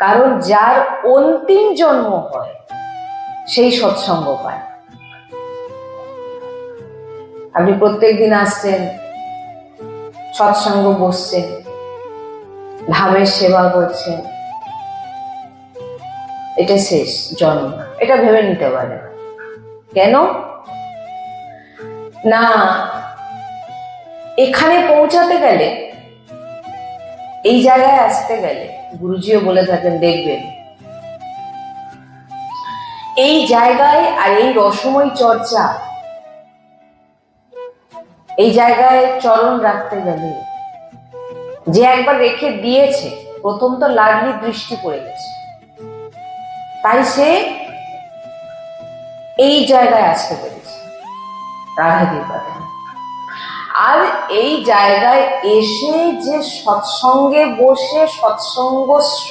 কারণ যার অন্তিম জন্ম হয় সেই সৎসঙ্গ পায়। আপনি প্রত্যেকদিন আসছেন, সৎসঙ্গ বসছেন, ধামের সেবা করছেন, এটা শেষ জন্ম, এটা ভেবে নিতে পারে। কেন না, এখানে পৌঁছাতে গেলে, এই জায়গায় আসতে গেলে গুরুজিও বলে থাকেন, দেখবেন এই জায়গায় আর এই রসময় চর্চা, এই জায়গায় চরণ রাখতে গেলে যে একবার রেখে দিয়েছে, প্রথম তো লাডলি দৃষ্টি পড়ে গেছে, তাই সে এই জায়গায় আসতে পেরেছে রাধাদির কথা। আর এই জায়গায় এসে যে সৎসঙ্গে বসে সৎসঙ্গ